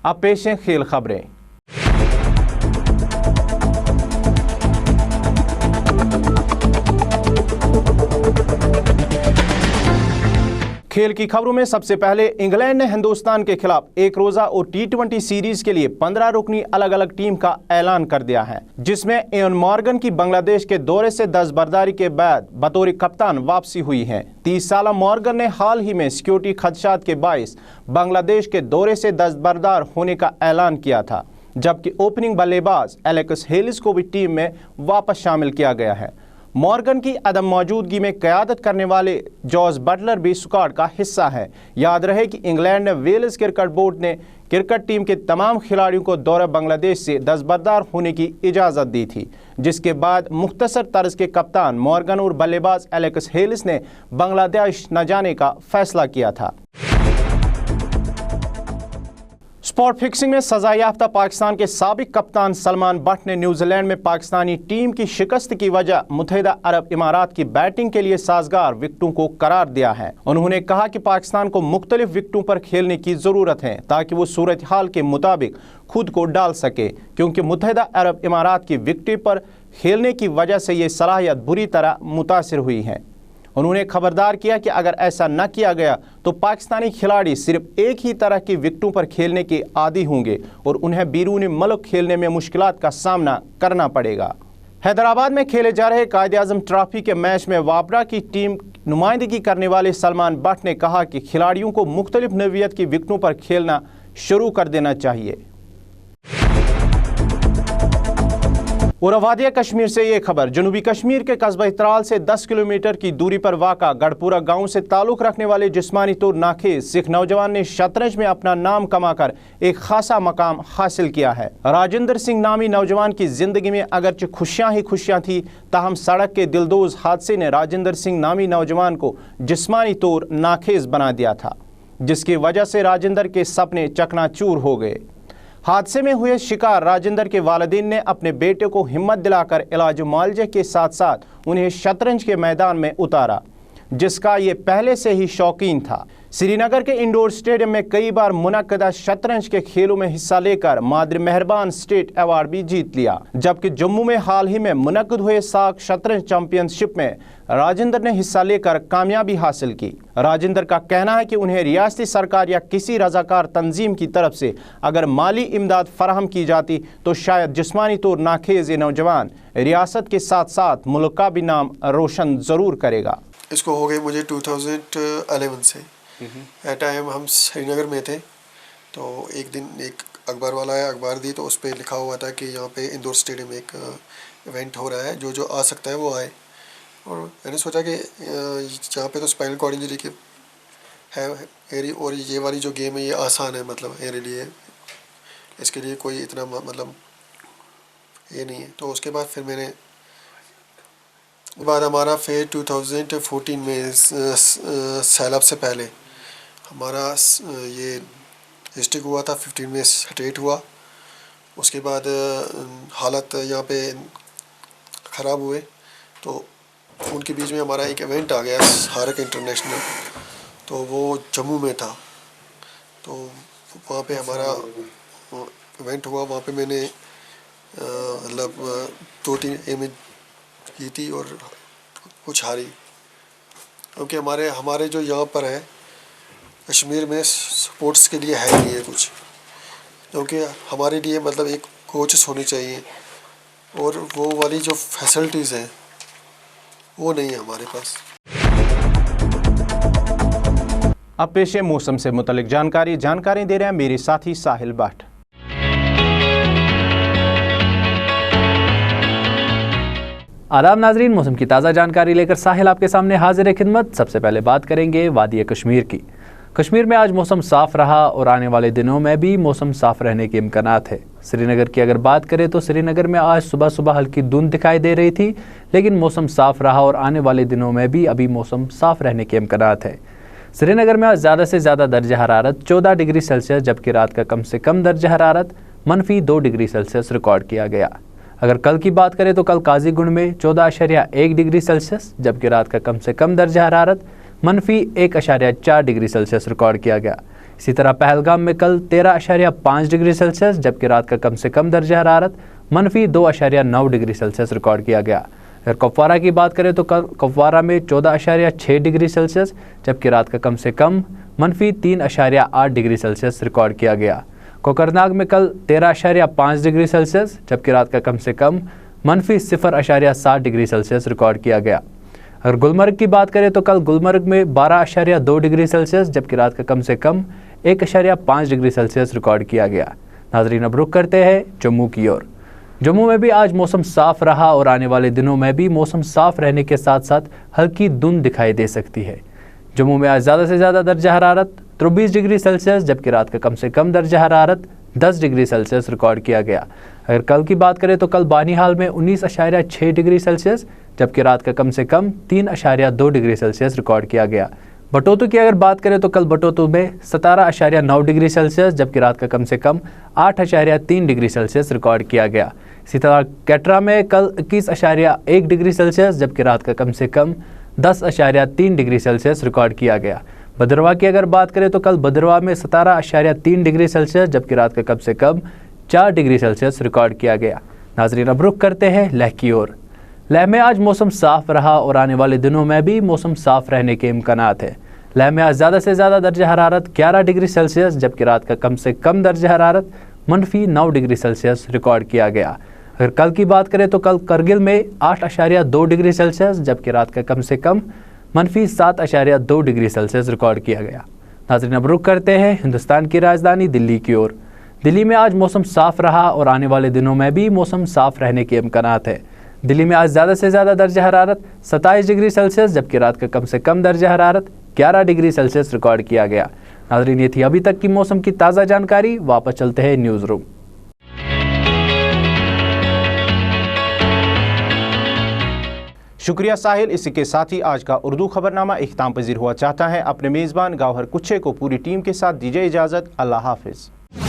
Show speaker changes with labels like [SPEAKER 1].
[SPEAKER 1] अब पेश हैं खेल खबरें। खेल की खबरों में सबसे पहले इंग्लैंड ने हिंदुस्तान के खिलाफ एक रोजा और T20 सीरीज के लिए 15 रुकनी अलग अलग टीम का ऐलान कर दिया है, जिसमें इयान मॉर्गन की बांग्लादेश के दौरे से दस्तबरदारी के बाद बतौर कप्तान वापसी हुई है। 30 साला मॉर्गन ने हाल ही में सिक्योरिटी खदशात के बायस बांग्लादेश के दौरे से दस्तबरदार होने का ऐलान किया था, जबकि ओपनिंग बल्लेबाज एलेक्स हेलिस को भी टीम में वापस शामिल किया गया है। मॉर्गन की अदम मौजूदगी में क़यादत करने वाले जॉस बटलर भी स्क्वाड का हिस्सा है। याद रहे कि इंग्लैंड ने वेल्स क्रिकेट बोर्ड ने क्रिकेट टीम के तमाम खिलाड़ियों को दौरा बांग्लादेश से दस्तबरदार होने की इजाज़त दी थी, जिसके बाद मुख्तसर तर्ज के कप्तान मॉर्गन और बल्लेबाज एलेक्स हेलिस ने बांग्लादेश न जाने का फैसला किया था। स्पॉट फिक्सिंग में सजा याफ्ता पाकिस्तान के साबिक कप्तान सलमान बट ने न्यूजीलैंड में पाकिस्तानी टीम की शिकस्त की वजह मुत्तहिदा अरब इमारात की बैटिंग के लिए साजगार विकेटों को करार दिया है। उन्होंने कहा कि पाकिस्तान को मुख्तलिफ विकेटों पर खेलने की ज़रूरत है ताकि वो सूरत हाल के मुताबिक खुद को डाल सके, क्योंकि मुत्तहिदा अरब इमारात की विकेट पर खेलने की वजह से ये सलाहियत बुरी तरह मुतासिर हुई है। उन्होंने खबरदार किया कि अगर ऐसा न किया गया तो पाकिस्तानी खिलाड़ी सिर्फ एक ही तरह की विकेटों पर खेलने के आदी होंगे और उन्हें बैरून मुल्क खेलने में मुश्किलात का सामना करना पड़ेगा। हैदराबाद में खेले जा रहे कायद-ए-आज़म ट्रॉफी के मैच में वापरा की टीम नुमाइंदगी करने वाले सलमान बट ने कहा कि खिलाड़ियों को मुख्तलिफ नौइयत की विकेटों पर खेलना शुरू कर देना चाहिए। और वादिया कश्मीर से ये खबर, जनूबी कश्मीर के कस्बा त्राल से 10 किलोमीटर की दूरी पर वाक़ा गढ़पुरा गांव से ताल्लुक़ रखने वाले जिस्मानी तौर नाखेज सिख नौजवान ने शतरंज में अपना नाम कमाकर एक खासा मकाम हासिल किया है। राजेंद्र सिंह नामी नौजवान की जिंदगी में अगरचे खुशियां ही खुशियां थी, ताहम सड़क के दिलदोज हादसे ने राजेंद्र सिंह नामी नौजवान को जिस्मानी तौर नाखेज बना दिया था, जिसकी वजह से राजेंद्र के सपने चकनाचूर हो गए। हादसे में हुए शिकार राजेंद्र के वालिदैन ने अपने बेटे को हिम्मत दिलाकर इलाज मुआलजे के साथ साथ उन्हें शतरंज के मैदान में उतारा, जिसका ये पहले से ही शौकीन था। श्रीनगर के इंडोर स्टेडियम में कई बार मुनक्कदा शतरंज के खेलों में हिस्सा लेकर मादर मेहरबान स्टेट अवार्ड भी जीत लिया, जबकि जम्मू में हाल ही में मुनक्कद हुए साख शतरंज चैंपियनशिप में राजेंद्र ने हिस्सा लेकर कामयाबी हासिल की। राजेंद्र का कहना है कि उन्हें रियासती सरकार या किसी रजाकार तंजीम की तरफ से अगर माली इमदाद फराहम की जाती तो शायद जिस्मानी तौर नाखेज नौजवान रियासत के साथ साथ मुल्क का भी नाम रोशन ज़रूर करेगा।
[SPEAKER 2] इसको हो गए मुझे 2011 से। एट टाइम हम श्रीनगर में थे, तो एक दिन एक अखबार वाला आया, अखबार दी तो उस पर लिखा हुआ था कि यहाँ पे इंदौर स्टेडियम में एक इवेंट हो रहा है, जो आ सकता है वो आए। और मैंने सोचा कि यहाँ पे तो स्पाइनल कॉर्ड इंजरी की है और ये वाली जो गेम है ये आसान है, मतलब मेरे लिए इसके लिए कोई इतना मतलब ये नहीं है। तो उसके बाद फिर मैंने हमारा फिर 2014 में सैलाब से पहले हमारा ये डिस्ट्रिक्ट हुआ था, 15 में स्टेट हुआ। उसके बाद हालत यहाँ पे ख़राब हुए तो उनके बीच में हमारा एक इवेंट आ गया हारक इंटरनेशनल, तो वो जम्मू में था। तो वहाँ पे हमारा इवेंट हुआ, वहाँ पे मैंने मतलब 2-3 गेम जीती और कुछ हारी, क्योंकि हमारे जो यहाँ पर है कश्मीर में स्पोर्ट्स के लिए है नहीं है कुछ, क्योंकि हमारे लिए मतलब एक कोचेस होने चाहिए और वो वाली जो फैसिलिटीज़ हैं वो नहीं है हमारे पास।
[SPEAKER 1] अब पेश है मौसम से मुतल्लिक जानकारी दे रहे हैं मेरे साथी साहिल भट्ट।
[SPEAKER 3] आदाब नाजरीन, मौसम की ताज़ा जानकारी लेकर साहिल आपके सामने हाजिर खिदमत। सबसे पहले बात करेंगे वादिया कश्मीर की। कश्मीर में आज मौसम साफ़ रहा और आने वाले दिनों में भी मौसम साफ़ रहने के इम्कानात है। श्रीनगर की अगर बात करें तो श्रीनगर में आज सुबह सुबह हल्की धुंध दिखाई दे रही थी, लेकिन मौसम साफ़ रहा और आने वाले दिनों में भी अभी मौसम साफ़ रहने के इम्कानात है। श्रीनगर में आज ज़्यादा से ज़्यादा दर्जा हरारत 14 डिग्री सेल्सियस, जबकि रात का कम से कम दर्जा हरारत -2 डिग्री सेल्सियस रिकॉर्ड किया गया। अगर कल की बात करें तो कल काजीगुंड में 14.1 डिग्री सेल्सियस, जबकि रात का कम से कम दर्जा हरारत -1.4 डिग्री सेल्सियस रिकॉर्ड किया गया। इसी तरह पहलगाम में कल 13.5 डिग्री सेल्सियस जबकि रात का कम से कम दर्जा हरारत -2.9 डिग्री सेल्सियस रिकॉर्ड किया गया। अगर कुपवारा की बात करें तो कल कुपवारा में 14.6 डिग्री सेल्सियस जबकि रात का कम से कम -3.8 डिग्री सेल्सियस रिकॉर्ड किया गया। कोकरनाग में कल 13.5 डिग्री सेल्सियस जबकि रात का कम से कम -0.7 डिग्री सेल्सियस रिकॉर्ड किया गया। अगर गुलमर्ग की बात करें तो कल गुलमर्ग में 12.2 डिग्री सेल्सियस जबकि रात का कम से कम 1.5 डिग्री सेल्सियस रिकॉर्ड किया गया। नाजरीन, अब रुख करते हैं जम्मू की ओर। जम्मू में भी आज मौसम साफ रहा और आने वाले दिनों में भी मौसम साफ रहने के साथ साथ हल्की धुंध दिखाई दे सकती है। जम्मू में आज ज़्यादा से ज़्यादा दर्जा हरारत 23 डिग्री सेल्सियस जबकि रात का कम से कम दर्जा हरारत 10 डिग्री सेल्सियस रिकॉर्ड किया गया। अगर कल की बात करें तो कल बानीहाल में 19.6 डिग्री सेल्सियस जबकि रात का कम से कम 3.2 डिग्री सेल्सियस रिकॉर्ड किया गया। बटोतू की अगर बात करें तो कल बटोतू में 17.9 डिग्री सेल्सियस जबकि रात का कम से कम 8.3 डिग्री सेल्सियस रिकॉर्ड किया गया। इसी तरह कैटरा में कल 21.1 डिग्री सेल्सियस जबकि रात का कम से कम 10.3 डिग्री सेल्सियस रिकॉर्ड किया गया। भद्रवाह की अगर बात करें तो कल भद्रवाह में 17.3 डिग्री सेल्सियस जबकि रात का कम से कम 4 डिग्री सेल्सियस रिकॉर्ड किया गया। नाजरीन, अब रुख करते हैं लेह की ओर। लेह में आज मौसम साफ रहा और आने वाले दिनों में भी मौसम साफ रहने के इम्कानात है। लेह में आज ज़्यादा से ज़्यादा दर्जा हरारत 11 डिग्री सेल्सियस जबकि रात का कम से कम दर्जा हरारत -9 डिग्री सेल्सियस रिकॉर्ड किया गया। अगर कल की बात करें तो कल करगिल में 8.2 डिग्री सेल्सियस जबकि रात का कम से कम -7.2 डिग्री सेल्सियस रिकॉर्ड किया गया। नाज़रीन, अब रुख करते हैं हिंदुस्तान की राजधानी दिल्ली की ओर। दिल्ली में आज मौसम साफ रहा और आने वाले दिनों में भी मौसम साफ रहने के इम्कानात है। दिल्ली में आज ज़्यादा से ज़्यादा दर्जा हरारत 27 डिग्री सेल्सियस जबकि रात का कम से कम दर्जा हरारत 11 डिग्री सेल्सियस रिकॉर्ड किया गया। नाज़रीन, ये थी अभी तक की मौसम की ताज़ा जानकारी। वापस चलते हैं न्यूज़ रूम।
[SPEAKER 1] शुक्रिया साहिल। इसी के साथ ही आज का उर्दू खबरनामा इख्तिताम पजीर हुआ चाहता है। अपने मेज़बान गौहर कुच्छे को पूरी टीम के साथ दीजिए इजाज़त। अल्लाह हाफिज़।